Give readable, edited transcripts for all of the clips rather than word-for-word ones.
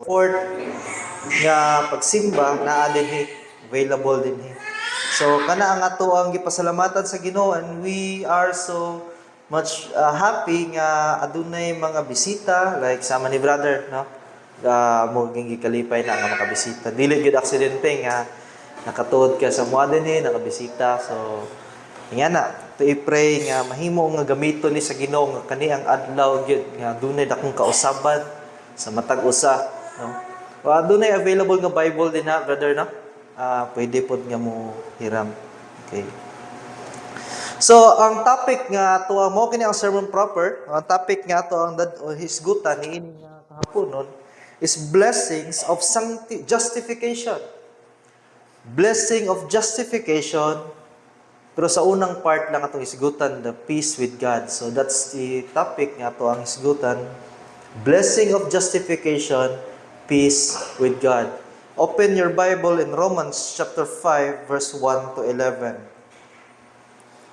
support nga pagsimba naa dinhi, available dinhi. So kana ang ato ang gipasalamatan sa Ginoo, and we are so much happy nga adunay mga bisita like sama ni brother, no? Mo gikalipay na nga makabisita. Dili gyud aksidente nga nakatuod ka sa mua dinhi, nakabisita. So nga na, to i-pray nga mahimo nga gamiton ni sa Ginoo nga kani ang adlaw gyud nga dunay dakong kausaban sa matag usa, no? Dunay available nga Bible din ha, brother, no? Pwede pod nga mo hiram. Okay. So, ang topic nga ato mo kini ang sermon proper. Ang topic nga ato ang hisgutan niini nga kahaponon is blessings of justification. Blessing of justification. Pero sa unang part lang atong hisgutan, the peace with God. So that's the topic nga ato ang hisgutan. Blessing of justification, peace with God. Open your Bible in Romans chapter 5 verse 1 to 11.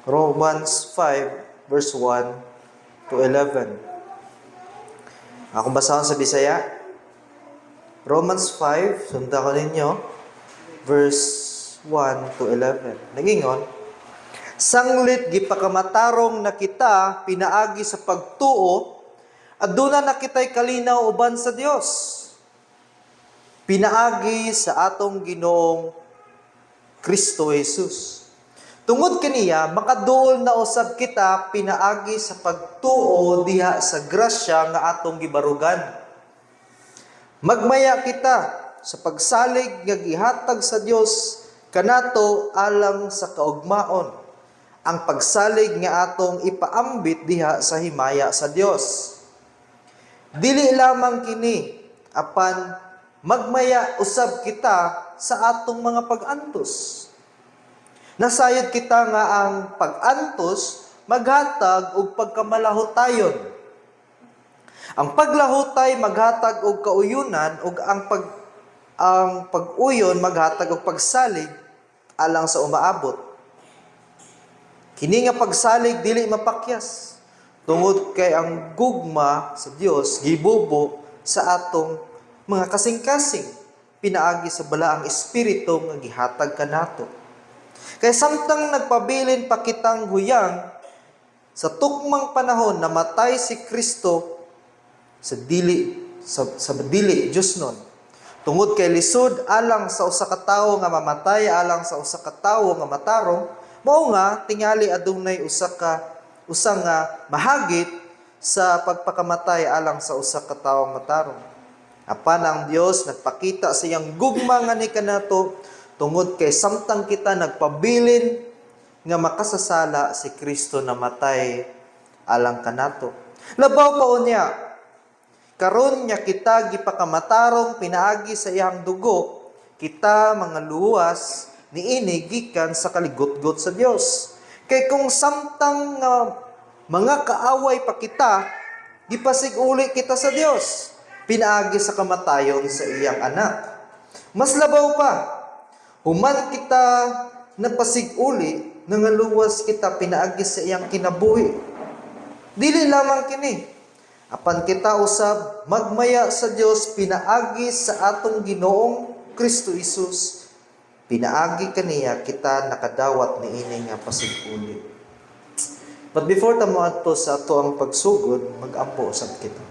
Romans 5 verse 1 to 11. Ako basahon sa Bisaya. Romans 5, sundan ko ninyo, verse 1 to 11. Nagingon, sanglit gipakamatarong na kita pinaagi sa pagtuo, aduna na kita'y kalinaw uban sa Dios. Pinaagi sa atong Ginoong Kristo Jesus. Tungod kaniya, makaduol na usab kita pinaagi sa pagtuo diha sa grasya nga atong gibarugan. Magmaya kita sa pagsalig nga gihatag sa Dios kanato alang sa kaugmaon. Ang pagsalig nga atong ipaambit diha sa himaya sa Dios. Dili lamang kini apan magmaya usab kita sa atong mga pag-antos. Nasayod kita nga ang pag-antos maghatag og pagkamalahutayon. Ang paglahutay maghatag og kauyunan ug ang pag-uyon maghatag og pagsalig alang sa umaabot. Kini nga pagsalig dili mapakyas tungod kay ang gugma sa Dios gibubo sa atong mga kasing-kasing pinaagi sa balaang espiritu nga gihatag kanato. Kay samtang nagpabilin pa kitang huyang sa tukmang panahon namatay si Kristo sa dili Dios nun. Tungod kay lisod alang sa usa ka tawo nga mamatay alang sa usa ka tawo nga matarong, mao nga tingali adunay usa nga mahagit sa pagpakamatay alang sa usa ka tawo matarong. Apan ang Dios nagpakita sa iyang gugma nga ni kanato tungod kay samtang kita nagpabilin nga makasasala si Kristo namatay alang kanato. Labaw pa unya, karon nya kita gipakamatarong pinaagi sa iyang dugo, kita mga luwas niini gikan sa kaligotgot sa Dios. Kay kung samtang mga kaaway pa kita, gipasig-uli kita sa Dios, pinaagi sa kamatayon sa iyang anak. Mas labaw pa, human kita napasig-uli, nangaluwas kita pinaagi sa iyang kinabuhi. Dili lamang kini, apan kita usab magmaya sa Dios pinaagi sa atong Ginoong Kristo Jesus. Pinaagi kaniya kita nakadawat niini nga pasig-uli. But before ta moadto sa ato ang pagsugod, mag-ampo usab kita.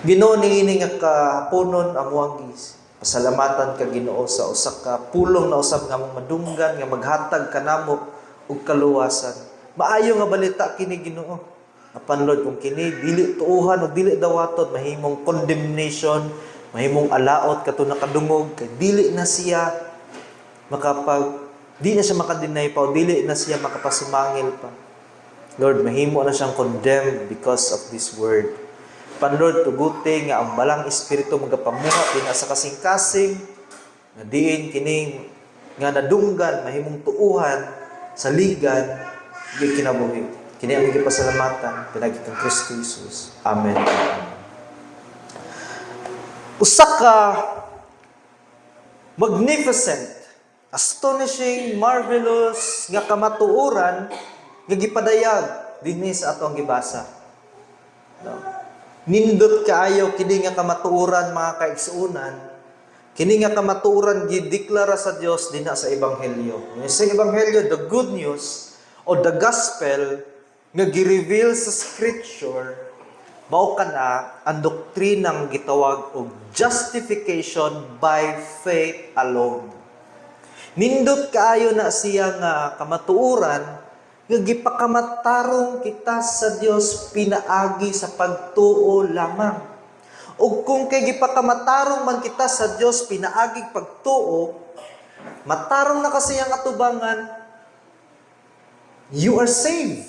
Ginoo niini nga kahaponon amuang pasalamatan ka Ginoo sa usa ka pulong na usab nga madunggan nga maghatag kanamo og kaluwasan. Maayo nga balita kini Ginoo. Apan Lord, kung kini dili tuuhan o dili dawaton, mahimong condemnation, mahimong alaot kato nakadungog kay dili na siya di na siya makadinay pa o dili na siya makapasumangil pa. Lord, mahimo na siyang condemned because of this word. Lord, tuguti nga ang balang espiritu magapamuha din sa kasing-kasing nga diin kini nga nadunggan mahimong tuuhan sa ligan di kinabuhi. Kini ang gipasalamatan pinagi kang Kristo Jesus. Amen. Usa ka magnificent, astonishing, marvelous nga kamatuoran nga gipadayag dinhi sa atong gibasa. No? Nindot kaayo kini nga kamatuoran mga kaigsuonan. Kini nga kamatuoran gideklara sa Dios dinha sa ebanghelyo. Sa ebanghelyo, the good news o the gospel nga gi-reveal sa scripture mao kana ang doktrinang gitawag og justification by faith alone. Nindot kaayo na siya nga kamatuoran nga gipakamatarong kita sa Dios pinaagi sa pagtuo lamang. Ug kung kay gipakamatarong man kita sa Dios pinaagi pagtuo, matarong na kasi ang atubangan, you are saved.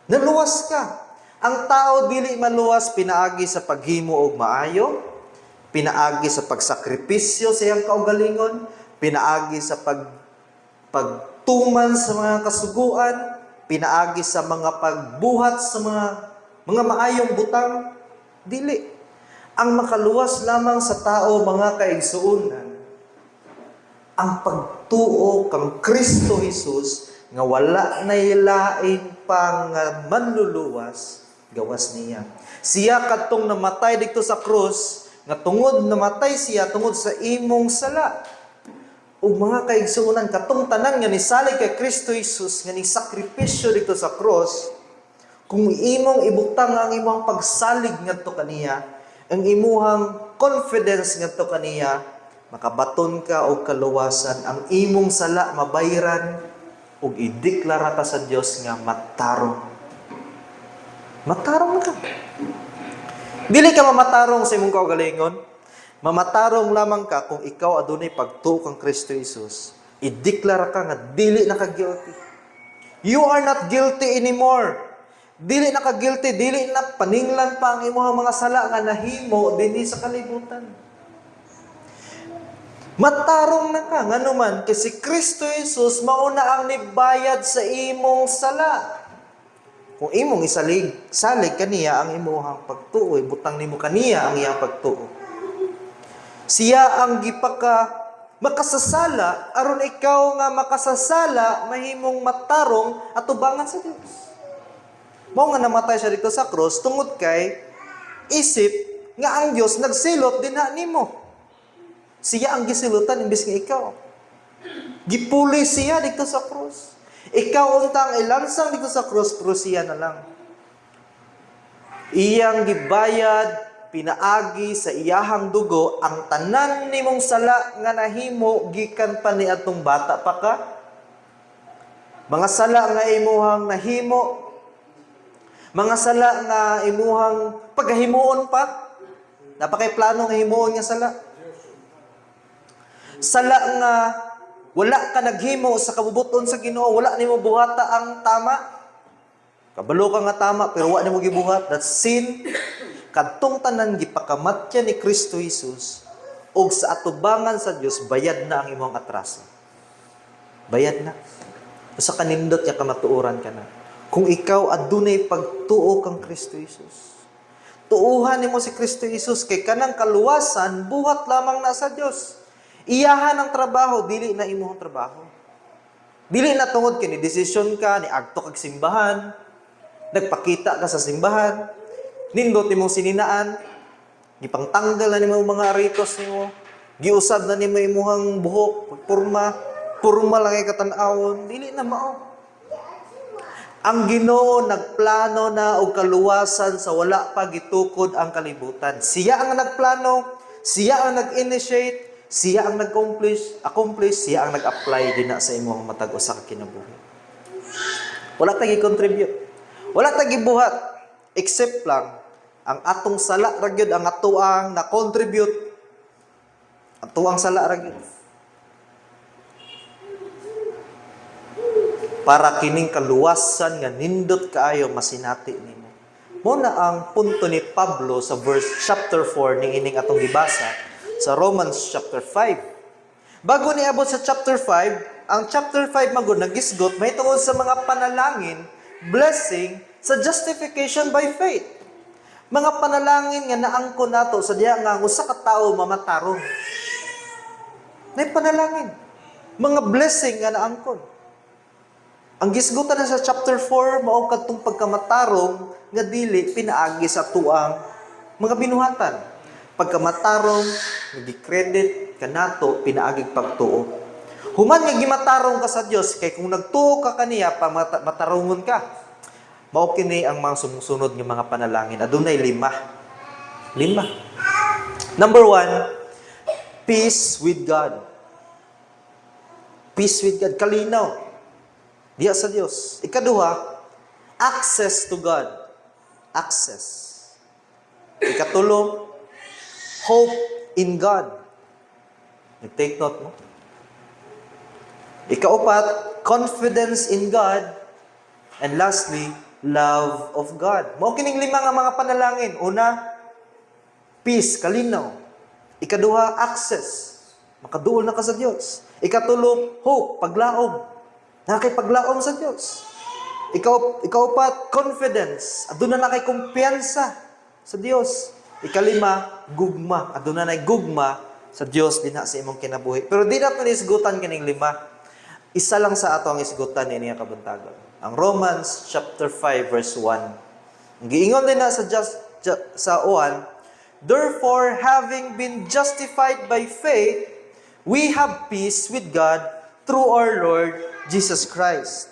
Naluwas ka. Ang tao dili maluwas pinaagi sa paghimo og maayo, pinaagi sa pagsakripisyo sa iyang kaugalingon, pinaagi sa pagtuman sa mga kasuguan, pinaagi sa mga pagbuhat sa mga maayong butang, dili. Ang makaluwas lamang sa tao, mga kaigsuonan, ang pagtuo kang Kristo Jesus nga wala na ilain pang manluluwas, gawas niya. Siya kadtong namatay dito sa krus, nga tungod namatay siya tungod sa imong sala. O mga kaigsuonan, katong tanan nga nisalig kay Kristo Jesus, nga ni sakripisyo dito sa cross, kung imong ibutang ang imong pagsalig ngadto kaniya, ang imuhang confidence ngadto kaniya, makabaton ka og kaluwasan, ang imong sala mabayran, ug ideklara ka sa Dios nga matarong. Matarong ka. Dili ka mamatarong sa imong kaugalingon. Mamatarong lamang ka kung ikaw adunay pagtuo kang Kristo Jesus. Ideklara ka nga dili na ka guilty. You are not guilty anymore. Dili na ka guilty, dili na paninglan pa ang imong mga sala nga nahimo dinhi sa kalibutan. Matarong na ka nganuman kay si Kristo Jesus mao na ang nibayad sa imong sala. Kung imong salig kaniya ang imong pagtuo, butang nimo kaniya ang iyang pagtuo. Siya ang makasasala, aron ikaw nga makasasala, mahimong matarong at tubangan sa Diyos. Mao nga namatay siya dito sa cross, tungod kay isip nga ang Diyos nagsilot din nimo. Siya ang gisilutan, imbis nga ikaw. Gipuli siya dito sa cross. Ikaw untang ilansang dito sa cross, pero siya na lang. Iyang gibayad, pinaagi sa iyahang dugo ang tanan nimong sala nga nahimo gikan pa ni atong bata pa ka. Mga sala nga imuhang nahimo, mga sala nga imuhang paghimuon pa. Napakay plano nga himuon nga sala. Sala nga wala ka naghimo sa kabubuton sa Ginoo, wala nimo buhata ang tama. Kabalo ka nga tama pero wala nimo gibuhat, that's sin. Kadtong tanan gipakamatya ni Kristo Jesus og sa atubangan sa Dios bayad na ang imong atraso. Bayad na. Usa ka nindot ya kamatuoran ka na. Kung ikaw adunay pagtuo kang Kristo Jesus. Tuuhan nimo si Kristo Jesus kay kanang kaluwasan buhat lamang na sa Dios. Iyahan ang trabaho dili na imong trabaho. Dili na tungod kini desisyon ka ni agto kag simbahan, nagpakita ka sa simbahan, nindot nimong sininaan, gipangtanggal na nimo mga ritos nimo, giusab na nimo imong buhok, purma lang ay katan-awon, dili na mao. Ang Ginoo nagplano na og kaluwasan sa wala pa gitukod ang kalibutan. Siya ang nagplano, siya ang nag-initiate, siya ang nag-accomplish, siya ang nag-apply din na sa imong matag usa ka kinabuhi. Wala ta gi-contribute. Wala ta gibuhat except lang ang atong sala ra gyud ang atuang na-contribute. Atuang sala ra gyud. Para kining kaluwasan nga nindot kaayo masinati nimo. Mo na ang punto ni Pablo sa chapter 4 ning ining atong gibasa sa Romans chapter 5. Bago niabot sa chapter 5, ang chapter 5 magud nagisgot may tungod sa mga panalangin, blessing sa justification by faith. Mga panalangin nga naangkon nato sa diha nga usa ka tawo mamatarong. Nay panalangin, mga blessing nga naangkon. Ang gisgutan na sa chapter 4, mao kadtong pagkamatarong nga dili pinaagi sa tuang mga binuhatan. Pagkamatarong nga gi-credit kanato pinaagig pagtuo. Human nga gimatarong ka sa Dios kay kung nagtuo ka kaniya pa matarongon ka. Mao kini ang mga sumusunod nga mga panalangin. Adunay 5. Number 1, peace with God. Peace with God, kalinaw. Diya sa Dios. Ikaduha, access to God. Access. Ikatulo, hope in God. Take note mo. Ikaapat, confidence in God. And lastly, love of God. Mao kining 5 nga mga panalangin. Una, peace, kalinaw. Ikaduha, access. Makaduol na ka sa Diyos. Ikatulo, hope, paglaom. Nakakipaglaom sa Diyos. Ikaapat, confidence. Aduna na kay kumpiyansa sa Diyos. Ikalima, gugma. Aduna na gugma sa Diyos din sa imong kinabuhi. Pero di natin isgutan kining 5. Isa lang sa ato ang isgutan ni niya kabuntagon. Ang Romans chapter 5 verse 1. Ang giingon din na sa 1, therefore, having been justified by faith, we have peace with God through our Lord Jesus Christ.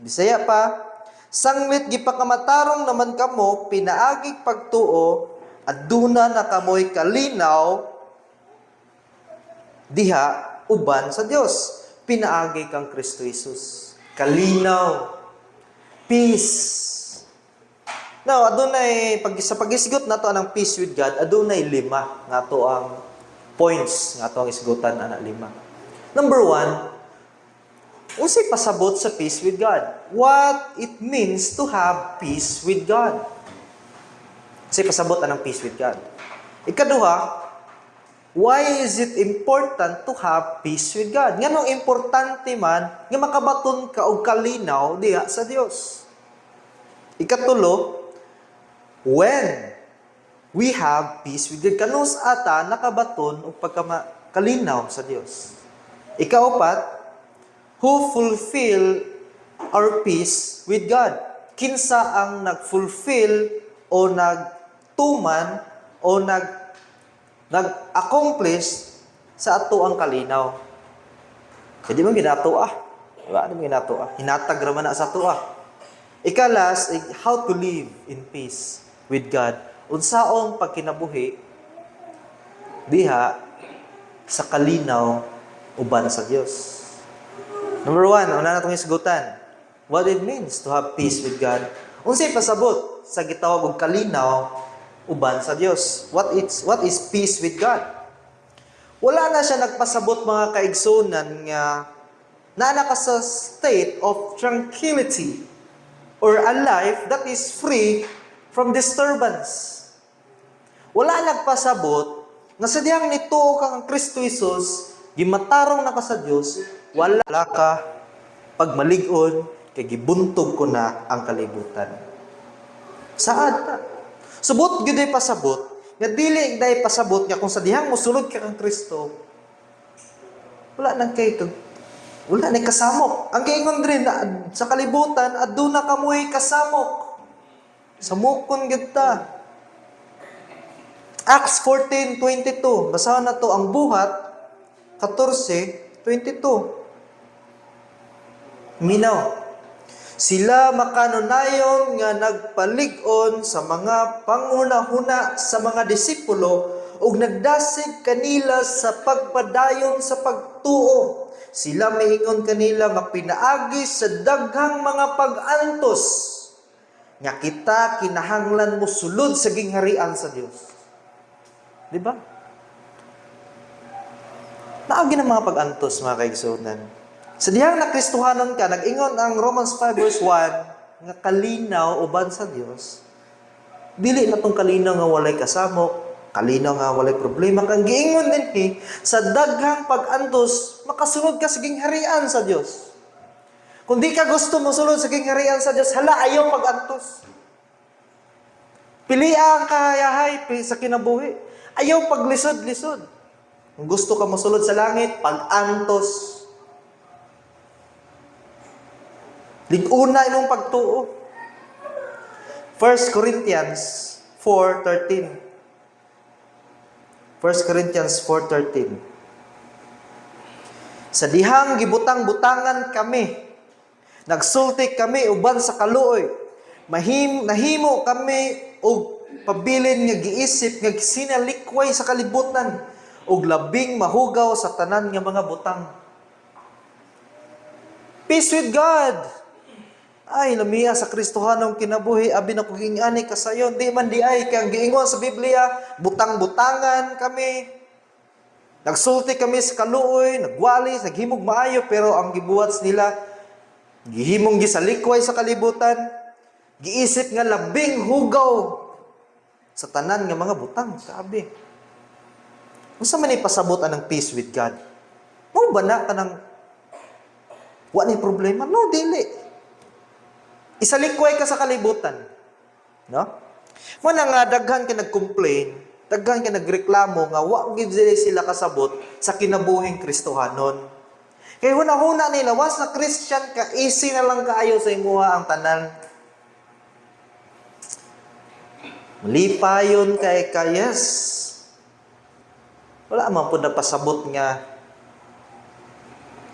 Bisaya pa, sanglit gipakamatarong naman kamo, pinaagig pagtuo, aduna na kamoy kalinaw, diha, uban sa Dios. Pinaagig kang Kristo Jesus. Kalinaw. Peace. Now, adunay, sa pag-isgot na to ang peace with God, adunay 5 nga to ang points nga to ang isgutan ana 5. Number 1, unsay pasabot sa peace with God? What it means to have peace with God? Unsay pasabot anang peace with God? Ikaduha, why is it important to have peace with God? Nganong importante man nga makabaton ka og kalinaw diha sa Dios? Ikatulo, when we have peace with God, kanus ata nakabaton og pagkalinaw sa Dios. Ikaapat, who fulfill our peace with God? Kinsa ang nag-fulfill o nagtuman o nag-accomplish sa ato ang kalinaw? Kaya di mo ginatoa. Diba? Di mo ginatoa. Hinatag raman na sa ato. Ikalas, how to live in peace with God. Unsaong pagkinabuhi diha sa kalinaw uban sa Dios. Number 1, una na itong isgutan. What it means to have peace with God. Unsay pasabot sa gitawag og kalinaw uban sa Dios. What is peace with God? Wala na siya nagpasabot mga kaigsunan nga naana ka sa state of tranquility or a life that is free from disturbance. Wala nagpasabot nga sa diyang nituo ka kang Kristo Jesus, gimatarong na ka sa Dios, wala ka pagmalig-on kay gibuntog ko na ang kalibutan. Saad ta? Subot gyud ay pasabot nga dili day pasabot nga kung sa dihang mosulod ka kang Kristo, wala nang kasamok. Ang kaingon rin na sa kalibutan aduna kamoy kasamok. Samukon gyud ta. Acts 14:22. Basahan na to ang buhat 14:22. Minaw. Sila makanunayon nga nagpalig-on sa mga panghuna-huna sa mga disipulo ug nagdasig kanila sa pagpadayon sa pagtuo. Sila miingon kanila mapinaagi sa daghang mga pag-antos nga kita kinahanglan mo sulod sa gingharian sa Dios. Di ba? Naagi ng mga pag-antos, mga kaigsunan. Sa dihang nakristuhanon ka, nag-ingon ang Romans 5 verse 1, nga kalinaw uban sa Dios. Dili na tong kalinaw nga walay kasamok, kalinaw nga walay problema. Kang giingon din sa daghang pag-antos, makasunod ka sa gingharian sa Dios. Kung di ka gusto mo sulod sa gingharian sa Dios, hala, ayaw pag-antos. Pili ang kahayahay sa kinabuhi. Ayaw paglisod-lisod. Kung gusto ka mosulod sa langit, pag-antos. Linuna imong pagtuo. 1 Corinthians 4:13. 1 Corinthians 4:13. Sa dihang gibutang-butangan kami, nagsulti kami uban sa kaluoy. Nahimo kami og pabilin nga giisip nga sinalikway sa kalibutan ug labing mahugaw sa tanan nga mga butang. Peace with God. Ay, lamiya sa Kristohanong kinabuhi, abi na kugingani kasayon, di man di ay, kaya giingon sa Biblia, butang-butangan kami, nagsulti kami sa kaluoy, nagwalis, naghimog maayo, pero ang gibuwats nila, gihimong gisalikway sa kalibutan, giisip nga labing hugaw sa tanan nga mga butang, sabi. Unsa man ipasabot ang peace with God? Mao ba na kanang wa ni problema? No, dili. Isalikway ka sa kalibutan. No? Muna nga, daghan ka nag-complain, daghan ka nagreklamo nga wa gid sila kasabot sa kinabuhing Kristohanon. Kaya huna-huna nila, was na Christian ka, easy na lang kaayo sa imuha ang tanan. Malipayon kay kayas. Wala man po nagpasabot nga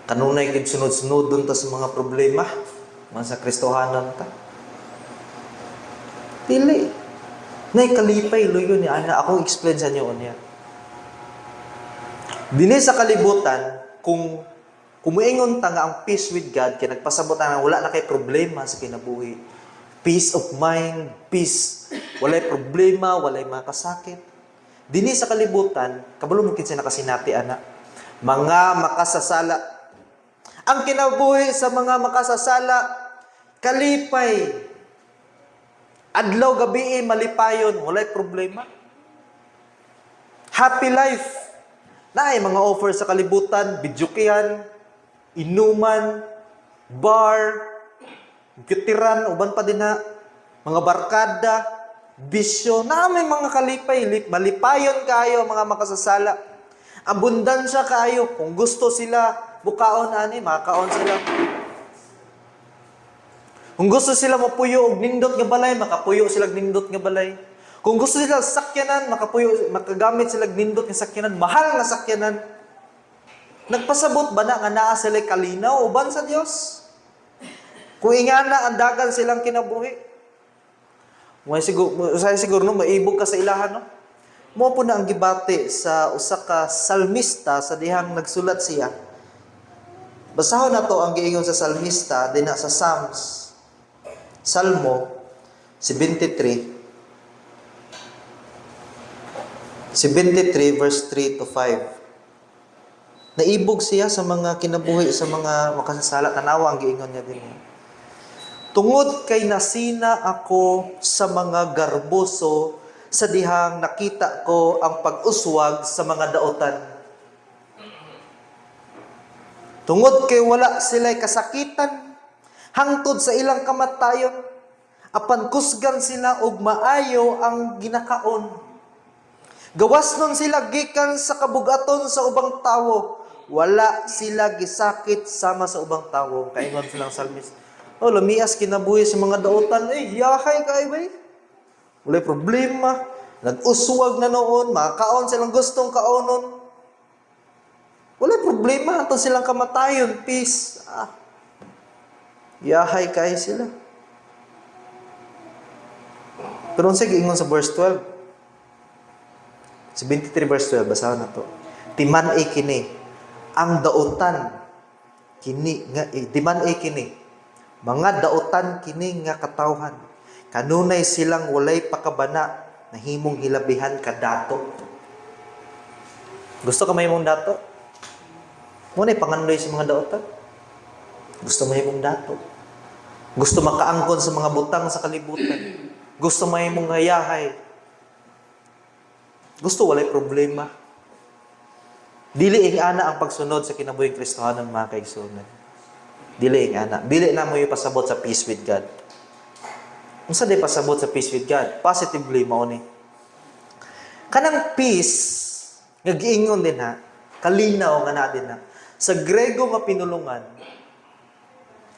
kanunay gid sunod-sunodon ta sa mga problema. Man sa Kristohanon ta. Dili. Nay kalipay luyo ni ana ako explain sa inyo niya. Dinhi sa kalibutan kung kumuingon ta nga ang peace with God kay nagpasabot na wala na kay problema sa kinabuhi. Peace of mind, peace. Walay problema, walay makasakit. Dinhi sa kalibutan, kabalo mo kinsa nakasinati ana. Mga makasasala. Ang kinabuhi sa mga makasasala, kalipay. Adlaw gabi malipayon, walay problema. Happy life. Naay mga offer sa kalibutan, bidyukihan, inuman, bar, gitiran, uban pa din na, mga barkada, bisyo, na may mga kalipay, malipayon kayo mga makasasala. Abundansya kayo, kung gusto sila, bukaon ani, makakaon sila. Kung gusto sila mapuyo og nindot nga balay, makapuyo sila og nindot nga balay. Kung gusto sila sakyanan, makagamit sila og nindot nga sakyanan, mahal nga sakyanan. Nagpasabot ba na nga naa sila kalinaw uban sa Dios? Kung ingana ang dagan silang kinabuhi. Siguro no, maibog ka sa ilahan no. Mo po na ang gibati sa usa ka salmista sa dihang nagsulat siya. Basahon na to ang giingon sa salmista dinha sa Psalms. Salmo 73 verse 3 to 5. Naibog siya sa mga kinabuhi sa mga makasasala. Tanawa ang giingon niya din. Tungod kay nasina ako sa mga garboso sa dihang nakita ko ang pag-uswag sa mga daotan. Tungod kay wala sila'y kasakitan hangtod sa ilang kamatayon, apan kusgan sila og maayo ang ginakaon. Gawas nun sila gikan sa kabugaton sa ubang tawo, wala sila gisakit sama sa ubang tawo. Kaingon silang salmis. Oh, lamias kinabuhi sa mga daotan, yahay kay bay. Walay problema, nag-uswag na noon, makakaon silang gustong kaonon. Walay problema, hangtod silang kamatayon, peace. Yahay kay sila. Pero sige, ingon sa verse 12. Sa 23 verse 12, basahan na to. Timan ay kini, ang daotan, timan ay kini, mga daotan kini nga katawhan, kanunay silang walay pakabana, nahimong hilabihan kadato. Gusto ka may mong dato? Muna'y pangandoy sa mga daotan? Gusto may mong dato? Gusto makaangkon sa mga butang sa kalibutan? Gusto may mong hayahay? Gusto walay problema? Dili ing ana ang pagsunod sa kinabuhing Kristohanon mga kaigsunan. Dili ing ana. Dili na mo yung pasabot sa peace with God. Unsa day pasabot sa peace with God? Positively mao ni. Kanang peace nga giingon din ha, kalinaw nga na din ha. Sa Grego nga pinulungan,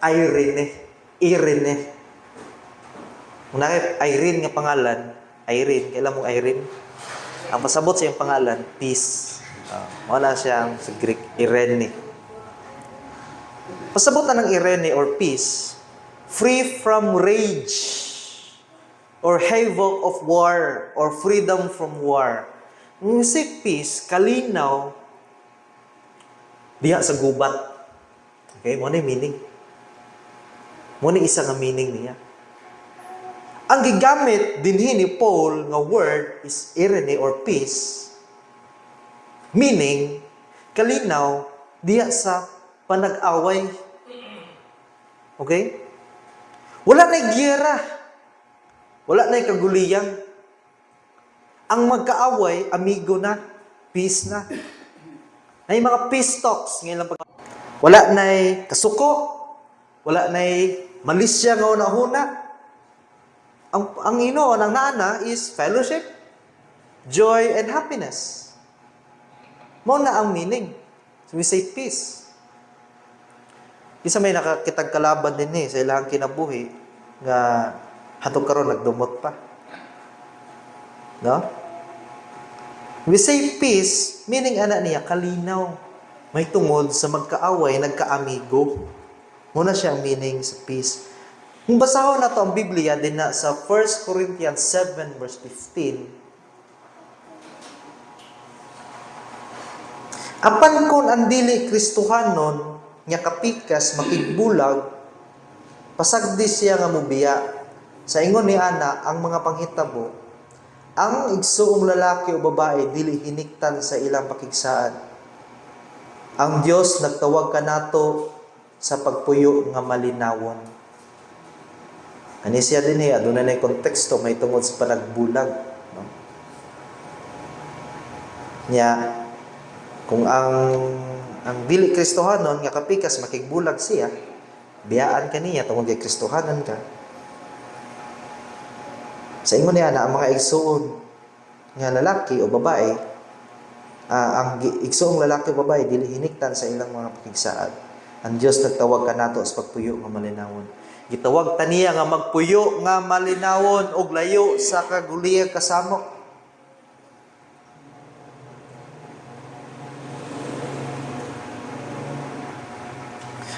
irene. Irene. Kung Irene nga pangalan, Irene, kailan mong Irene? Ang pasabot sa iyang pangalan, peace. Wala siyang sa Greek, Irene. Pasabot na ng Irene or peace, free from rage or havoc of war or freedom from war. Kung si peace, kalinaw, diha sa gubat. Okay, mo na yung meaning. Mo na isa nga meaning niya. Ang gigamit dinhi ni Paul nga word is irene or peace. Meaning, kalinaw, diya sa panag-away. Okay? Wala na'y giyera. Wala na'y kaguliyang. Ang magkaaway, amigo na. Peace na. May mga peace talks. Wala na'y kasuko. Wala na'y malisya nga una-una. Ang ino, ang naana is fellowship, joy, and happiness. Mo na ang meaning. So we say peace. Isa may nakakitag kalaban din sa ilang kinabuhi nga hatong karon nagdumot pa. No? We say peace, meaning ana niya kalinaw. May tungod sa magkaaway, nagkaamigo. Muna siya ang meaning sa peace. Kung basahon na to ang Biblia din na sa 1 Corinthians 7 verse 15. Apan kon ang dili Kristohanon nga kapikas makigbulag, pasagdi siya nga mubiya. Sa ingon ni ana ang mga panghitabo, ang igsuong lalaki o babae dili hiniktan sa ilang pakigsaan. Ang Dios nagtawag kanato sa pagpuyo nga malinawon. Ani siya din aduna na konteksto may tungod sa panagbulag. No? Nya, kung ang dili Kristohanon nga kapikas makigbulag siya, biyaan ka niya tungod kay Kristohanon ka. Sa ingon niya na ang mga igsuon nga lalaki o babae, ang igsuong lalaki o babae dili hiniktan sa ilang mga pakigsaan. Ang Dios nagtawag kanato sa pagpuyo nga malinawon. Gitawag taniya nga magpuyo nga malinawon og layo sa kaguliyang kasamok.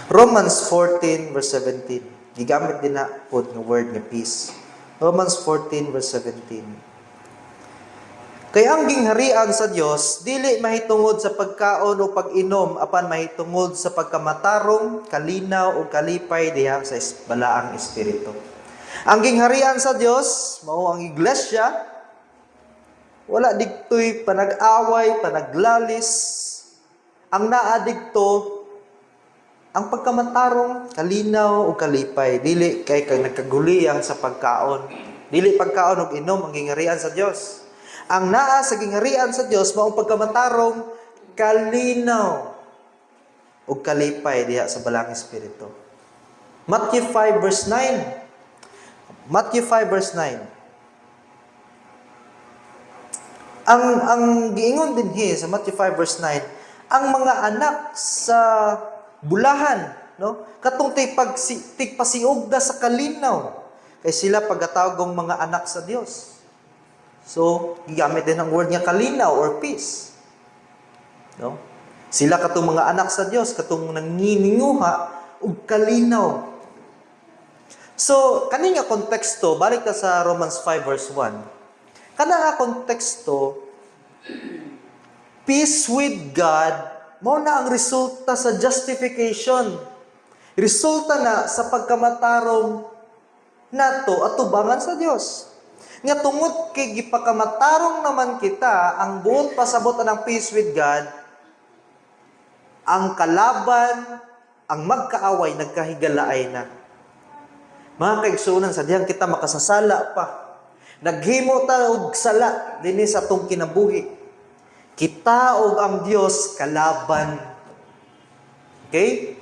Romans 14 verse 17. Gigamit din na pod nga word nga peace. Romans 14 verse 17. Kaya ang gingharian sa Dios dili mahitungod sa pagkaon o pag-inom apan mahitungod sa pagkamatarong, kalinaw o kalipay diha sa balaang espiritu. Ang gingharian sa Dios mao ang iglesia, wala digtoy panag-away, panaglalis. Ang naa digto ang pagkamatarong, kalinaw o kalipay, dili kay kag nagkaguliyang sa pagkaon. Dili pagkaon og inom ang gingharian sa Dios. Ang naa sa gingharian sa Dios mao pagkamatarong, kalinaw ug kalipay diha sa balang espiritu. Matthew 5 verse 9. Matthew 5 verse 9. Ang giingon din sa Matthew 5 verse 9, ang mga anak sa bulahan, no? Katong tigpasiugda sa kalinaw kay sila pagkatawagong mga anak sa Dios. So, gigamit din ang word nga kalinaw or peace. No? Sila katong mga anak sa Dios, katong nangininguha og kalinaw. So, kani nga konteksto, balik ta sa Romans 5 verse 1. Kana nga konteksto, peace with God, mao na ang resulta sa justification. Resulta na sa pagkamatarong nato at tubangan sa Dios. Nga tungod kay gipakamatarong naman kita, ang buot pasabot ng peace with God, ang kalaban, ang magkaaway, nagkahigalaay na. Mga kaigsunan, sa diyang kita makasasala pa. Naghimo ta og sala dinhi sa atong kinabuhi. Kita og ang Dios kalaban. Okay?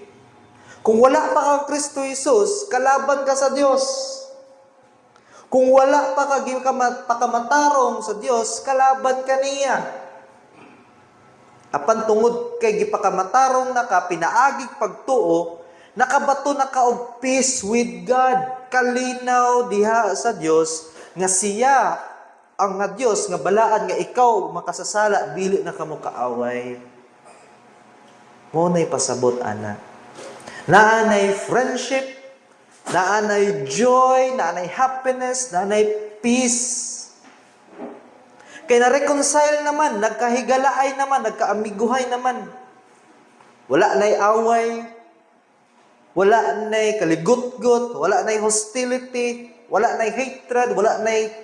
Kung wala pa kang Kristo Jesus, kalaban ka sa Dios. Kung wala pa ka pakamatarong sa Dios, kalaban ka niya. Apan tungod kay gipakamatarong na ka, pinaagig pagtuo, Nakabato na ka og peace with God. Kalinaw diha sa Dios nga siya ang nga Dios nga balaan nga ikaw makasasala dili na kamo kaaway. Mo nay pasabot ana. Naanay friendship, naanay joy, naanay happiness, naanay peace. Kay na-reconcile naman, nagkahigalaay naman, nagkaamiguhay naman. Wala na'y away, wala na'y kaligut-gut, wala na'y hostility, wala na'y hatred, wala na'y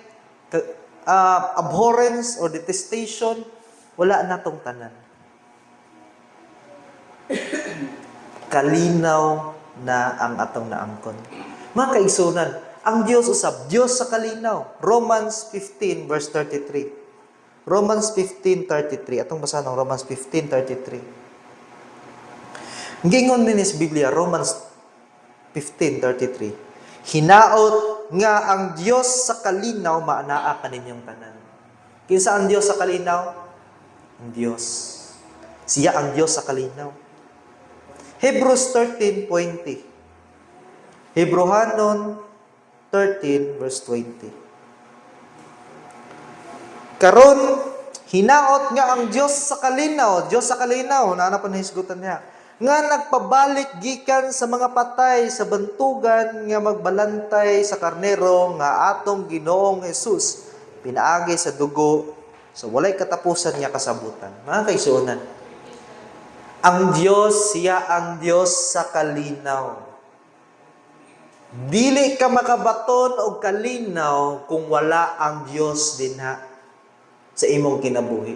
abhorrence or detestation, wala na tong tanan. Kalinaw na ang atong naangkon. Mga kaigsunan, ang Dios usab, Dios sa kalinaw. Romans 15 verse 33. Romans 15:33. Atong basahan ng Romans 15:33. Gingon din sa Biblia, Romans 15:33. Hinaot nga ang Dios sa kalinaw maanaa kaninyong tanan. Kinsa ang Dios sa kalinaw? Ang Dios. Siya ang Dios sa kalinaw. Hebrews 13:20. Hebrehanon 13 verse 20. Karon hinaot nga ang Dios sa kalinaw, naana pa nahisgutan niya. Nga nagpabalik gikan sa mga patay sa bantugan nga magbalantay sa karnero nga atong Ginoong Hesus pinaagi sa dugo sa walay katapusan nga kasabutan. Mga kaigsuonan, ang Dios, siya ang Dios sa kalinaw. Dili ka makabaton og kalinaw kung wala ang Dios dinha sa imong kinabuhi.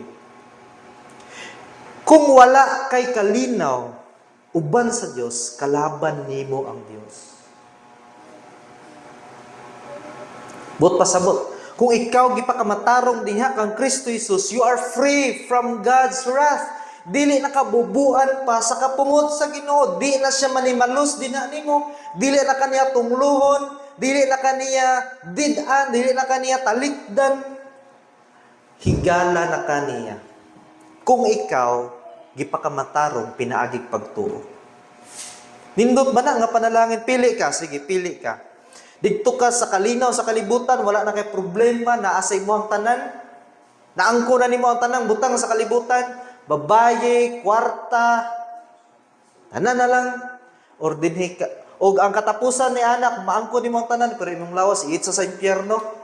Kung wala kay kalinaw, uban sa Dios, kalaban nimo ang Dios. But pasabot, kung ikaw gipakamatarong diha kang Kristo Jesus, you are free from God's wrath. Dili na kabubuan pa sa kapungot sa Ginoo. Di na siya manimalos dinha nimo. Dili na kaniya tungluhon, dili na kaniya didan, dili na kaniya talikdan. Higala na kaniya. Kung ikaw gipakamatarong pinaagig pagtuo. Nindot ba na nga panalangin? Pili ka, sige, pili ka. Didto ka sa kalinaw, sa kalibutan, wala na kay problema, naasay mo ang tanan. Naangko na nimo ang tanan, butang sa kalibutan, babaye, kwarta, tanan na lang. Or dinhi ka. O ang katapusan ni anak, maangko nimo ang tanan, pero imong lawas, iitsa sa impyerno.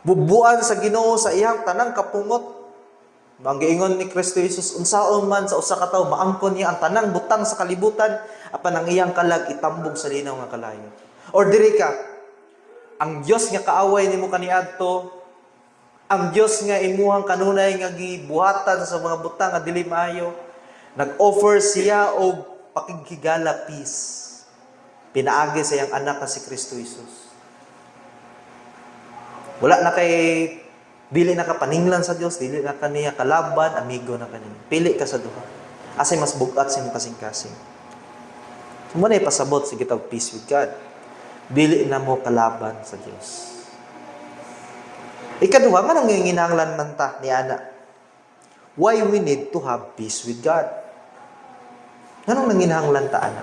Bubuan sa Ginoo sa iyang tanang kapungot. Manggiingon ni Kristo Jesus, unsaon man sa usa ka tawo maangkon niya ang tanang butang sa kalibutan, apan ang iyang kalag itambog sa linaw nga kalayo. Or diri ka, ang Dios nga kaaway nimo kaniadto, ang Dios nga imuhang kanunay nga gibuhatan sa mga butang nga dili maayo, nag-offer siya og pakighigala peace. Pinaagi sa iyang anak nga si Kristo Jesus. Wala na kay dili na ka paninglan sa Dios, dili na kaniya kalaban, amigo na kaniya. Pili ka sa duha. Asay mas bugat sa imong kasing-kasing. Mo na ipasabot sige tag peace with God. Dili na mo kalaban sa Dios. Ikaduha, manong nginahanglan man ta ni ana? Why we need to have peace with God? Anong nanginahanglan ta ana?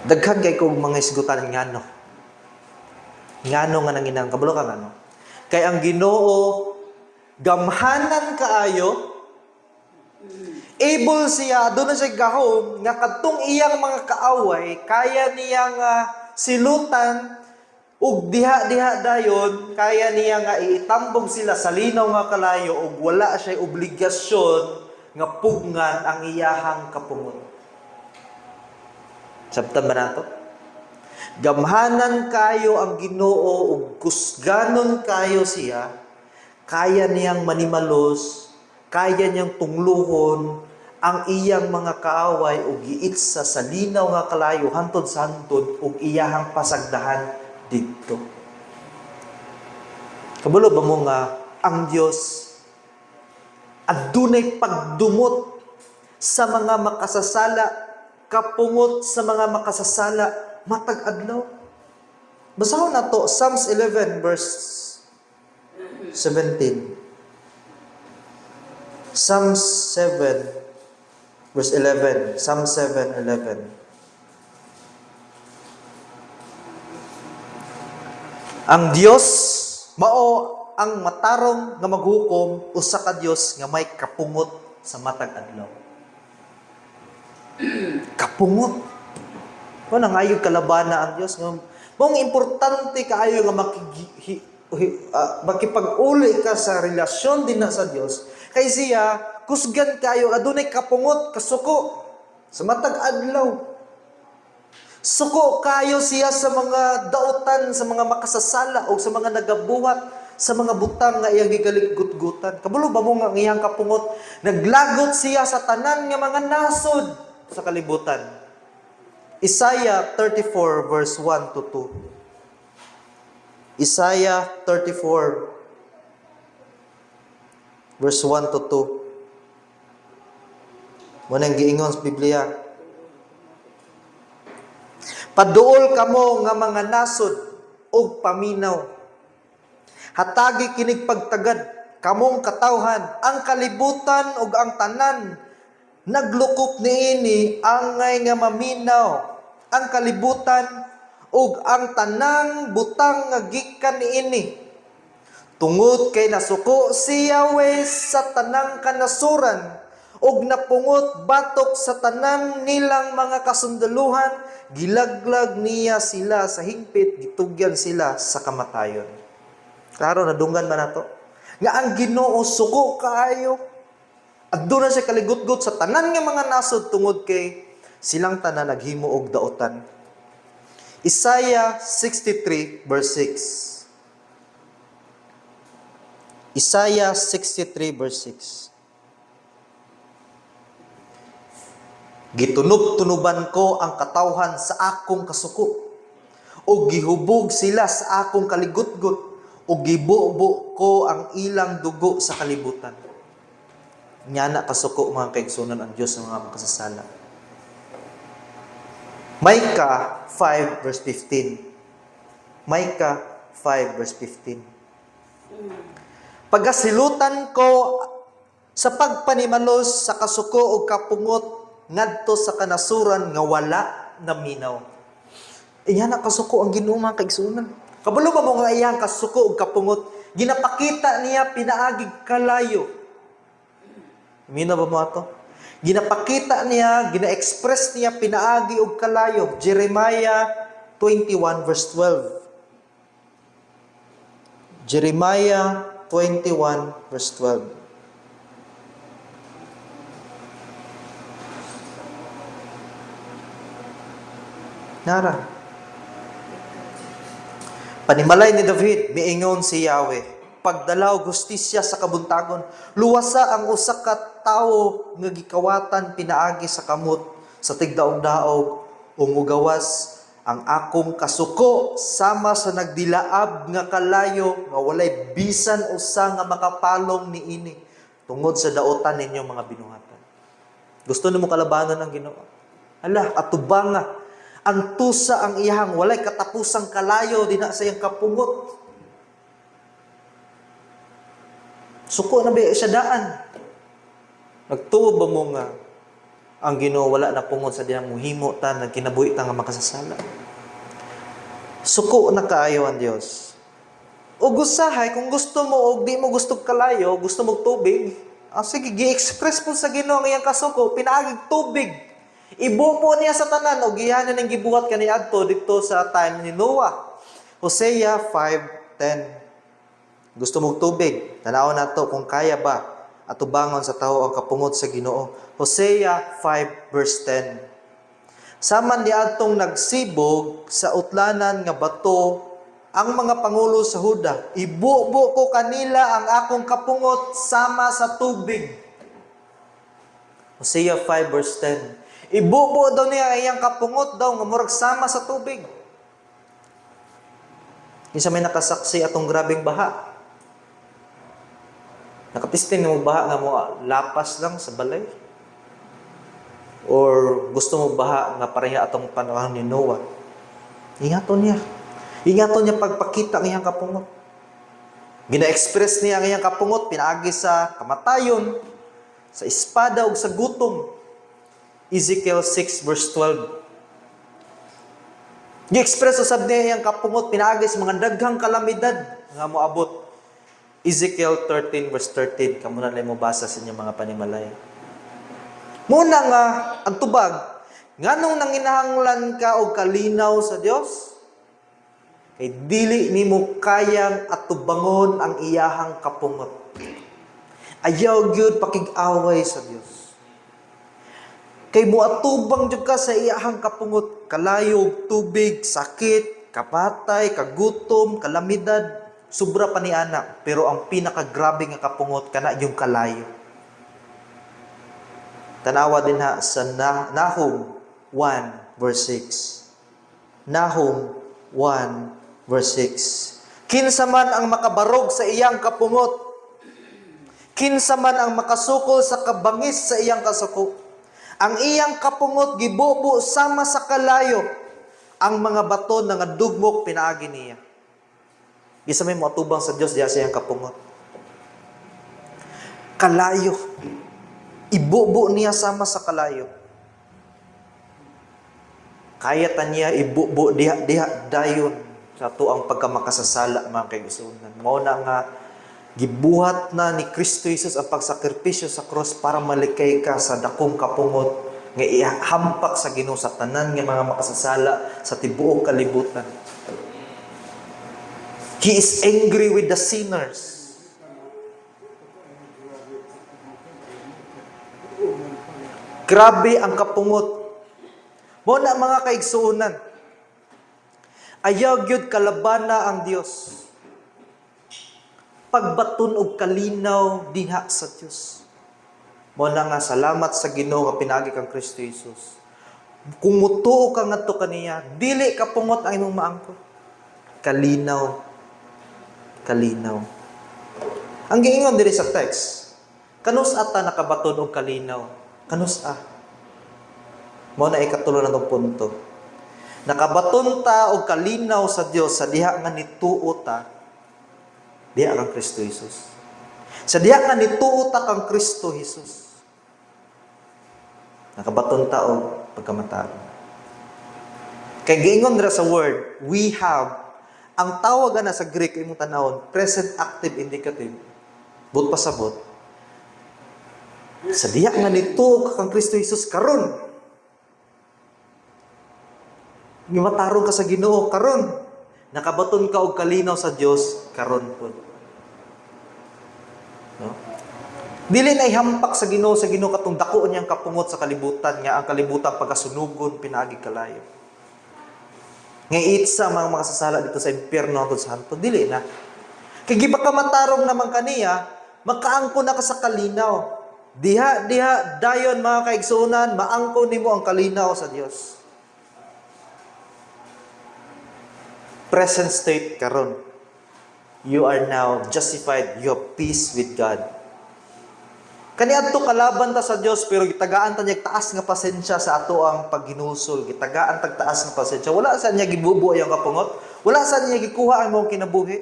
Daghan kay kog mga isgutan ngano. Ngano nga nanginang kabalo ka ngano? Kay ang Ginoo gamhanan kaayo, able siya doon na siya gahom nga kadtong iyang mga kaaway kaya niyang silutan ug diha dayon kaya niya nga iitambog sila sa linaw nga kalayo ug wala siya obligasyon nga pugngan ang iyahang kapungot. Sabtan ba nato? Gamhanan kayo ang Ginoo ug kusganon kayo siya, kaya niyang manimalos, kaya niyang tungluhon ang iyang mga kaaway ug giitsa sa linaw nga kalayo hantod sa hantod ug iyahang pasagdahan didto. Kabalo ba mo nga ang Dios adunay pagdumot sa mga makasasala, kapungot sa mga makasasala matag adlaw. Basahon nato Psalms 11 verse 17. Psalms 7 Verse 11, Psalm 7:11. Ang Dios mao ang matarong nga maghukom usa ka Dios nga may kapungot sa matag adlaw. Kapungot. Kung nangayog kalabana ang Dios, mong importante kaayo nga makipag-uli ka sa relasyon din na sa Dios. Kay siya kusgan kayo adunay kapungot kasuko sa matag adlaw. Suko kayo siya sa mga dautan, sa mga makasasala o sa mga nagabuhat, sa mga butang nga iyang gigaliggut-gutan. Kabulo ba mo nga iyang kapungot? Naglagot siya sa tanan nga mga nasod sa kalibutan. Isaiah 34 verse 1 to 2. Isaiah 34 verse 1 to 2. Munang giingon sa Biblia. Paduol kamo nga mga nasod og paminaw. Hatagi kinig pagtagad kamong katawhan ang kalibutan ug ang tanan naglukop niini angay nga maminaw ang kalibutan ug ang tanang butang nga gikan niini. Tungod kay nasuko si Yahweh sa tanang kanasuran ug napungot batok sa tanan nilang mga kasundaluhan, gilaglag niya sila sa hingpit, gitugyan sila sa kamatayon. Klaro, nadunggan man nato. Nga ang Ginoo suko kaayo. Adto na siya kaligutgut sa tanan nga mga nasod tungod kay silang tanan naghimo og daotan. Isaiah 63 verse 6. Isaiah 63 verse 6. Gitunub-tunuban ko ang katawhan sa akong kasuko, o gihubog sila sa akong kaligutgut, o gibubo ko ang ilang dugo sa kalibutan. Nyana kasuko mga kaigsunan ang Diyos ng mga makasasala. Micah 5 verse 15. Micah 5 verse 15. Pagasilutan ko sa pagpanimalos sa kasuko o kapungot ngadto sa kanasuran nga wala na minaw. Iyan na kasuko ang Ginoo mga kaigsunan. Kabalo ba mo nga iyang kasuko ug kapungot ginapakita niya pinaagig kalayo. Minaw ba mo ato? Ginapakita niya, gina-express niya pinaagi og kalayo. Jeremiah 21 verse 12. Jeremiah 21 verse 12. Nara. Panimalay ni David, miingon si Yahweh, pagdalaw gustisya sa kabuntagon, luwasa ang usa ka tawo nga gikawatan pinaagi sa kamot, sa tigdaog-daog, umugawas ang akong kasuko sama sa nagdilaab nga kalayo nga walay bisan usa nga makapalong niini tungod sa daotan ninyo mga binuhatan. Gusto nimo kalabanan ang Ginoo? Ala, atubanga ang tusa ang iyang walay katapusang kalayo dina sa iyang kapungot. Suko na ba siya daan? Nagtuo ba mo nga ang Ginoo wala na pungot sa diyang muhimo ta nagkinabuhi ta nga makasasala? Suko na kaayo ang Dios. O gusahay kung gusto mo o di mo gusto kalayo, gusto mo tubig, sige gi-express po sa Ginoo ang iyang kasuko pinaagig tubig. Ibupo niya sa tanan o gihanan ng gibuhat kaniadto dito sa time ni Noah. Hosea 5:10. Gusto mong tubig? Tanaw nato kung kaya ba atubangon sa tawo ang kapungot sa Ginoo. Hosea 5 verse 10. Saman niadtong nagsibog sa utlanan nga bato ang mga pangulo sa Huda, ibubo ko kanila ang akong kapungot sama sa tubig. Hosea 5 verse 10. Ibubo daw niya iyang kapungot daw nga murag sama sa tubig. Isa may nakasaksi atong grabing baha. Nakapistin mo baha nga mo lapas lang sa balay. Or gusto mo baha nga pareha atong panahon ni Noah. Ingaton niya. Ingaton niya pagpakita ng iyang kapungot. Gina-express niya ang iyang kapungot pinaagi sa kamatayon, sa espada ug sa gutom. Ezekiel 6 verse 12. Gi-express usab niya iyang kapungot pinaagi sa mga daghang kalamidad nga moabot. Ezekiel 13 verse 13. Kamo na mo basa sa inyong mga panimalay. Muna nga ang tubag nganong nanginahanglan ka og kalinaw sa Dios? Kay dili nimo kayang atubangon ang iyahang kapungot. Ayaw gyud pakig-away sa Dios. Kay moatubang jud ka sa iyahang kapungot, kalayo, tubig, sakit, kapatay, kagutom, kalamidad, sobra pa ni ana. Pero ang pinakagrabe nga kapungot kana yung kalayo. Tanawa din ha sa Nahum 1 verse 6. Nahum 1 verse 6. Kinsa man ang makabarog sa iyang kapungot, kinsa man ang makasukol sa kabangis sa iyang kasuko, ang iyang kapungot gibubo sama sa kalayo, ang mga bato nga dugmok pinaagi niya. Isa may matubang sa Dios diya sa iyang kapungot. Kalayo. Ibubo niya sama sa kalayo. Kaya ta niya ibubo diha dayon sa tuang pagkamakasasala mga kaigsunan. Mao na nga gibuhat na ni Kristo Jesus ang pagsakripisyo sa cross para malikay ka sa dakong kapungot nga ihampak sa Ginoo sa tanan nga mga makasasala sa tibuok kalibutan. He is angry with the sinners. Grabe ang kapungot. Mo na mga kaigsuonan. Ayaw gyud kalabana ang Dios. Pagbaton og kalinaw diha sa Dios. Mo na nga salamat sa Ginoo nga pinaagi kang Kristo Jesus. Kung mutuo ka ngadto kaniya, dili kapungot ang imong maangkon. Kalinaw. Kalinaw. Ang giingon diri sa text, kanus ata nakabaton og kalinaw. Kanus mo na ikatulo na itong punto. Nakabaton ta og kalinaw sa Dios sa diha nga nituo ta diha kang Kristo Jesus. Sa diha nga nituo ta kang Kristo Jesus. Nakabaton ta og pagkamataon. Kay giingon dira sa word, we have, ang tawag na sa Greek imong tanawon, present active indicative. But pasabot. Sa diha nga nituo ka kang Kristo Jesus karon. Gimatarong ka sa Ginoo karon. Nakabaton ka og kalinaw sa Dios karon pud. No? Dili na ihampak sa Ginoo katong dako niyang kapungot sa kalibutan nga ang kalibutan pagkasunugon pinaagi kalayo. Nga itsa mga makasasala dito sa impierno atol sa hanto dili na. Kay gipakamatarong naman kaniya, makaangko na ka sa kalinaw. Diha dayon mga kaigsunan, maangko nimo ang kalinaw sa Dios. Present state karon. You are now justified, you have peace with God. Kaniadto kalaban ta sa Dios pero gitagaan ta niya taas nga pasensya sa ato ang paghinusol, gitagaan tag taas nga pasensya. Wala sa niya gibubo ang kapungot, wala sa niya gikuha ang mong kinabuhi.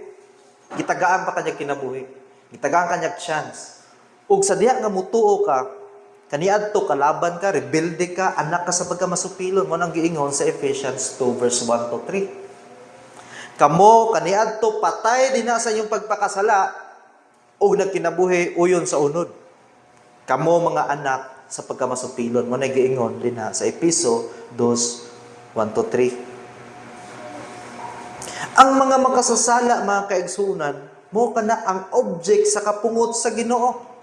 Gitagaan pa kanya kinabuhi. Gitagaan kanya chance. Ug sa diha nga mutuo ka, kaniadto kalaban ka, rebelde ka, anak ka sa pagkamasupilon, mo nang giingon sa Ephesians 2 verse 1 to 3. Kamo kaniadto patay din na sa inyong pagpakasala ug nagkinabuhi uyon sa unod. Kamo mga anak sa pagkamasupilon, mo nang giingon din na sa Efeso 2 1 to 3. Ang mga makasasala mga kaigsunan, mo kana ang object sa kapungot sa Ginoo.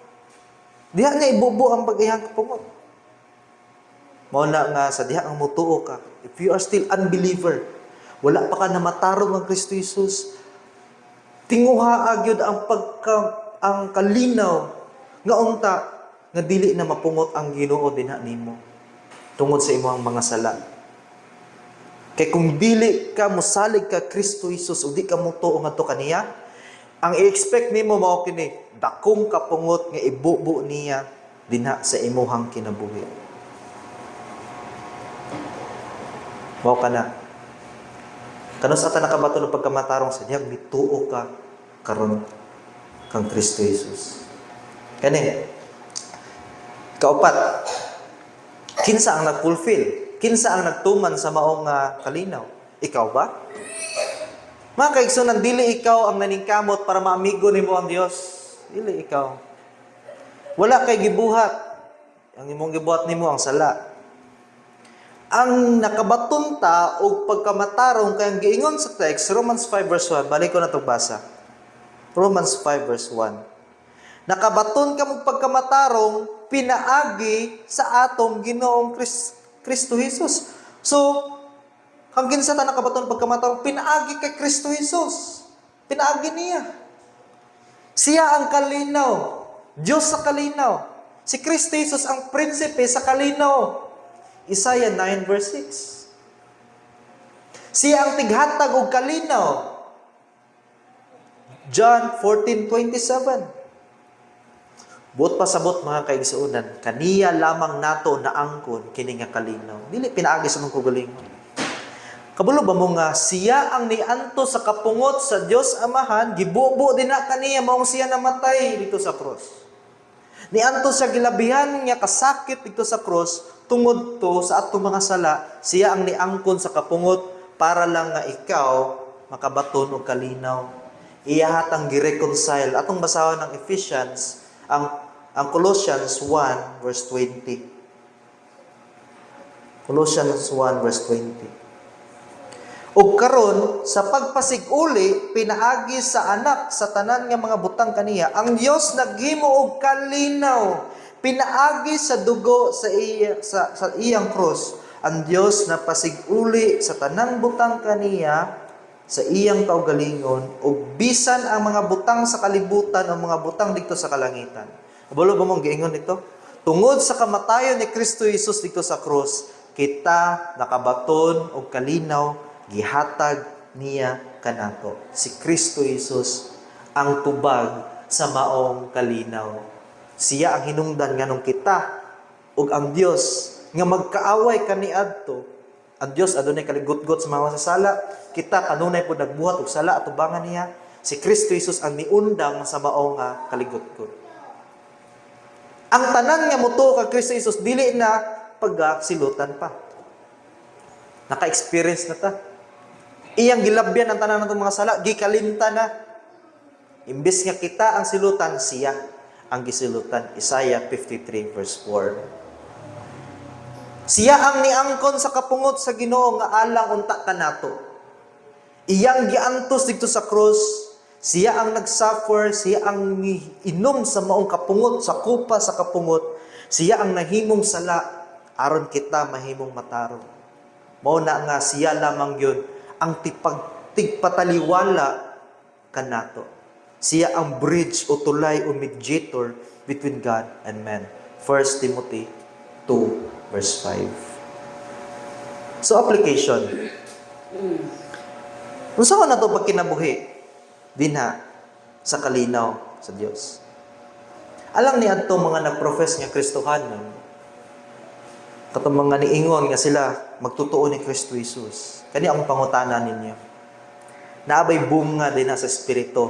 Diha nga ibubo ang pag-iyang kapungot. Mao na nga sa diha ang mutuo ka. If you are still unbeliever, wala pa ka na matarong ang Kristo Jesus, tinguha agyod ang ang kalinaw nga unta nga dili na mapungot ang Ginoo dinha nimo tungod sa imong mga sala. Kay kung dili ka mosalig ka Kristo Jesus o di ka mutuo ngadto kaniya, ang i-expect nimo mao kini dakong kapungot nga ibubo niya dinha sa imuhang kinabuhi. Mao kana. Kanus ata nakabato ng pagkamatarong sa diha mituo ka karon kang Kristo Jesus. Kani kaupat. Kinsa ang nag-fulfill? Kinsa ang nagtuman sa maong kalinaw? Ikaw ba? Mga kaigsunan, dili ikaw ang naningkamot para maamigo nimo ang Dios. Dili ikaw. Wala kay gibuhat. Ang imong gibuhat nimo ang sala. Ang nakabaton ta og pagkamatarong kay ang giingon sa text, Romans 5 verse 1. Balik ko na itong basa. Romans 5 verse 1. Nakabaton ka mong pagkamatarong pinaagi sa atong Ginoong Kristo Jesus. So, kang kinsa ta nakabaton pagkamatarong pinaagi kay Kristo Jesus. Pinaagi niya. Siya ang kalinaw. Diyos sa kalinaw. Si Kristo Jesus ang prinsipe sa kalinaw. Isaiah 9 verse 6. Siya ang tighatag og kalinaw. John 14:27. Buot pasabot mga kaigsuunan, kaniya lamang nato naangkon kini nga kalinaw. Dili pinaagi sa mong kagalingon. Kabulo ba mo nga siya ang nianto sa kapungot sa Dios Amahan, gibubo din na kaniya maong siya namatay dito sa cross. Nianto sa gilabihan niya kasakit dito sa cross tungod to sa atong mga sala, siya ang niangkon sa kapungot para lang nga ikaw makabaton og kalinaw. Iyahatang gi-reconcile atong basahon ng Ephesians ang Colossians 1 verse 20. Colossians 1 verse 20. Ug karon sa pagpasiguli pinaagi sa anak sa tanan nga mga butang kaniya, ang Dios naghimo og kalinaw pinaagi sa dugo sa iyang cross. Ang Dios napasiguli sa tanang butang kaniya sa iyang kaugalingon ug bisan ang mga butang sa kalibutan o mga butang dito sa kalangitan. Kabalo ba mong giingon dito? Tungod sa kamatayon ni Kristo Jesus dito sa cross, kita nakabaton og kalinaw gihatag niya kanato. Si Kristo Jesus ang tubag sa maong kalinaw. Siya ang hinungdan nganong kita ug ang Dios nga magkaaway kaniadto. Ang Dios adunay kaligutgot sa mga sala, kita kanunay pud nagbuhat og sala at tubangan niya. Si Kristo Jesus ang niundang sa maong kaligutgot. Ang tanan nga motuo kay Kristo Jesus dili na pagsilutan pa. Naka-experience na ta. Iyang gilabyan ang tanan natong mga sala, gikalimta na. Imbes nga kita ang silutan, siya ang gisilutan. Isaiah 53 verse 4. Siya ang niangkon sa kapungot sa Ginoo nga alang unta kanato. Iyang giantos dito sa cross, siya ang nagsuffer, siya ang inom sa maong kapungot, sa kupa sa kapungot, siya ang nahimong sala aron kita mahimong matarong. Mao na nga siya lamang yun ang tigpataliwala kanato. Siya ang bridge o tulay o mediator between God and man. 1 Timothy 2 verse 5. So application. Unsa man nato pagkinabuhi dinha sa kalinaw sa Dios. Alang ni adto mga nagprofess nga Kristohanon, katong mga niingon nga sila magtutuo ni Kristo Jesus. Kani ang pangutana ninyo. Naabay bunga din sa Espiritu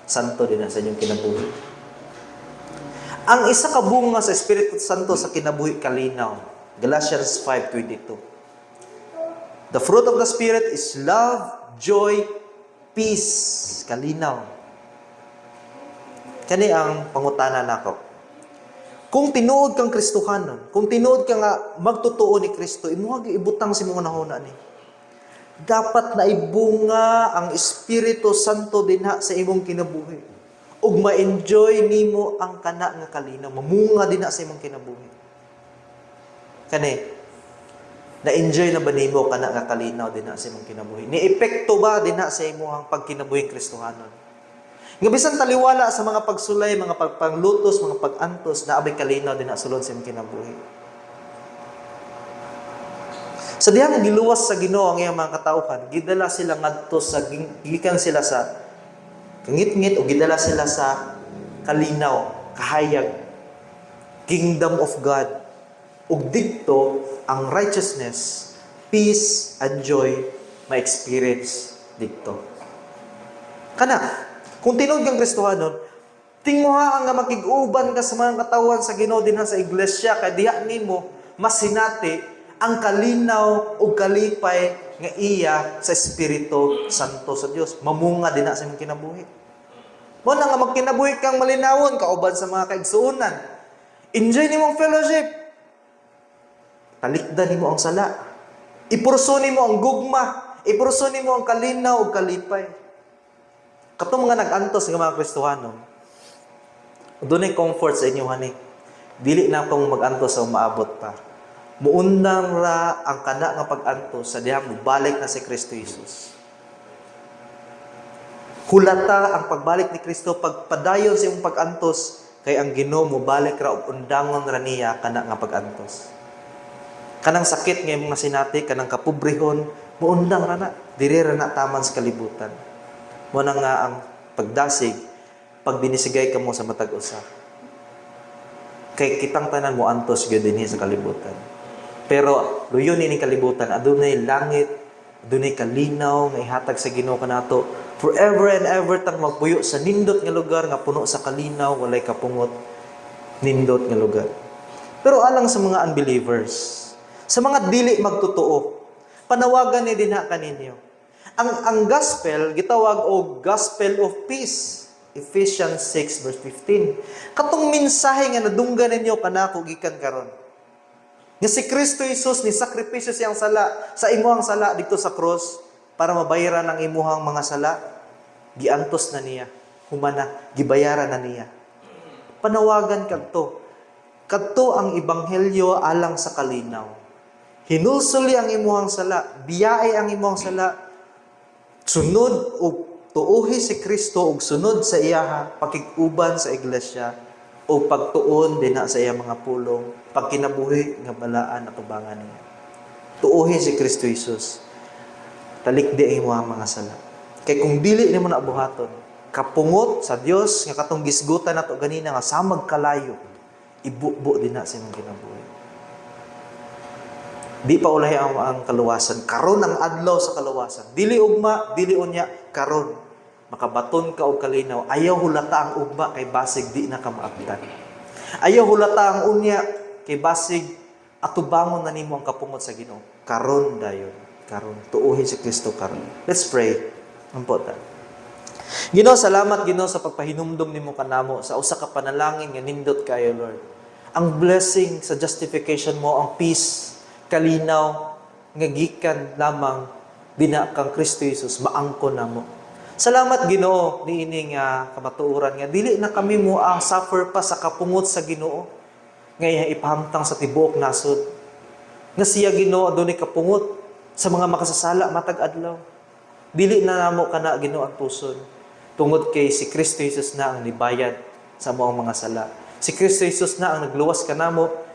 Santo din sa inyong kinabuhi. Ang isa ka bunga sa Espiritu Santo sa kinabuhi kalinaw. Galatians 5:22. The fruit of the Spirit is love, joy, peace. Kalinaw. Kani ang pangutana nako. Kung tinuod kang Kristohanon, kung tinuod ka nga magtutuo ni Kristo, imuha ibutang si mga nahuna ni. Dapat na ibunga ang Espiritu Santo dinha sa imong kinabuhi. Ug ma-enjoy nimo ang kana nga kalinaw, mamunga dinha sa imong kinabuhi. Kani na-enjoy na ba nimo kana nga kalinaw dinha sa imong kinabuhi? Ni epekto ba dinha sa imong pagkinabuhing Kristohanon? Nga bisan taliwala sa mga pagsulay, mga pagpanglutos, mga pag-antos, naabay kalinaw dinha sulod sa imong kinabuhi. Sa dihang giluwas sa Ginoo ang iyang mga katauhan, gidala sila ngadto sa gikan sila sa ngit-ngit o gidala sila sa kalinaw, kahayag, kingdom of God. Ug didto ang righteousness, peace and joy ma-experience didto. Kana, kung tinuod kang Kristohanon, tinguha nga makig-uban ka sa mga katawhan sa Ginoo dinha sa iglesia kay diha nimo masinati ang kalinaw o kalipay nga iya sa Espiritu Santo sa Dios. Mamunga din na sa imong kinabuhi. Mo na nga magkinabuhi kang malinawon kauban sa mga kaigsuonan. Enjoy nimong fellowship. Talikdan nimo ang sala. Ipurso nimo ang gugma. Ipurso nimo ang kalinaw o kalipay. Katong mga nag-antos nga mga Kristohano, dunay comfort sa inyo hani. Dili na tong mag-antos sa umaabot pa. Muundang ra ang kana nga pag-antos sa dihang mubalik na si Kristo Jesus. Hulata ang pagbalik ni Kristo pagpadayon sa iyong pag-antos kay ang Ginoo mubalik ra og undangon ra niya kana nga pag-antos. Kanang sakit nga imong nasinati, kanang kapobrehon, muundang ra na, diri ra na taman sa kalibutan. Mo na nga ang pagdasig pag binisigay kamo sa matag usa. Kay kitang tanan mo antos gyud dinhi sa kalibutan. Pero luyon ini kalibutan, adunay langit, adunay kalinaw nga ihatag sa Ginoo kanato forever and ever tang magpuyo sa nindot nga lugar nga puno sa kalinaw, walay kapungot, nindot nga lugar. Pero alang sa mga unbelievers, sa mga dili magtotoo, panawagan ni dinha kaninyo. Ang gospel gitawag og gospel of peace. Ephesians 6 verse 15. Katong mensahe nga nadunggan ninyo kanako gikan karon. Nga si Kristo Jesus ni sakripisyo siyang sala sa imuhang sala dito sa cross para mabayaran ang imuhang mga sala. Giantos na niya, humana, gibayaran na niya. Panawagan kadto. Kadto ang ebanghelyo alang sa kalinaw. Hinulsuli ang imuhang sala, biyae ang imuhang sala. Sunod o tuuhi si Kristo ug sunod sa iyaha pakiguban sa iglesia o pagtuon dinha sa iya mga pulong pagkinabuhi nga balaan at tubangan niya. Tuuhi si Kristo Jesus. Talikdi ang imong mga sala. Kay kung dili nimo na buhaton, kapungot sa Dios nga katong gisgutan nato ganina nga samag kalayo, ibubo dinha sa imong kinabuhi. Di pa ulahi ang kaluwasan. Karon ang adlaw sa kaluwasan. Dili ugma, dili unya, karon. Makabaton ka og kalinaw. Ayaw hulata ang ugma kay basig di na ka maabtan. Ayaw hulata ang unya kay basig atubangon na nimo ang kapungot sa Ginoo. Karon dayon. Karon. Tuuhin si Kristo karon. Let's pray. Ampota. Ginoo, salamat Ginoo sa pagpahinumdom nimo kanamo sa usa ka panalangin nga nindot kayo, Lord. Ang blessing sa justification mo, ang peace, kalinaw nga gikan lamang dina kang Kristo Jesus maangkon namo. Salamat Ginoo niini nga kamatuoran nga dili na kami mo ang suffer pa sa kapungot sa Ginoo nga ipahamtang sa tibuok nasod. Nga siya Ginoo adunay kapungot sa mga makasasala matag adlaw. Dili na namo kana Ginoo ang puson tungod kay si Kristo Jesus na ang nibayad sa moong mga sala. Si Kristo Jesus na ang nagluwas kanamo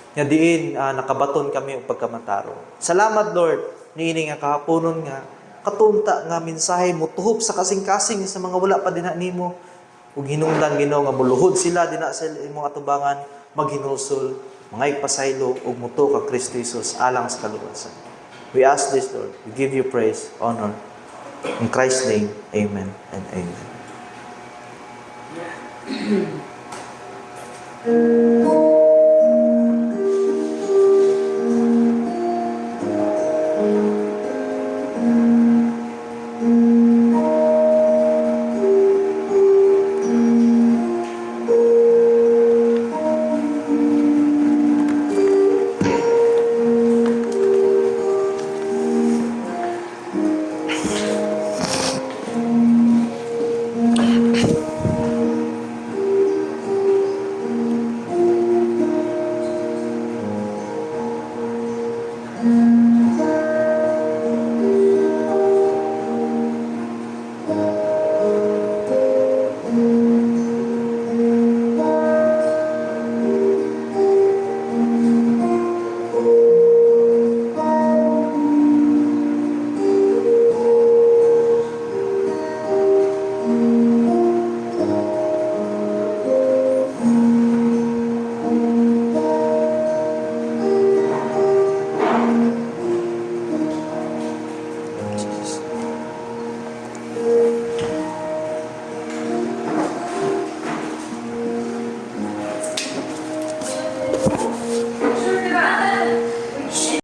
nga diin nakabaton kami og pagkamataro. Salamat Lord niini nga kahaponon nga katunta nga mensahe mo tuhop sa kasing-kasing sa mga wala pa dinha nimo ug hinungdan Ginoo nga muluhod sila dinha sa imong atubangan maghinulsol mga ipasaylo ug muto ka Kristo Jesus alang sa kaluwasan. We ask this Lord. We give you praise, honor. In Christ's name, amen and amen.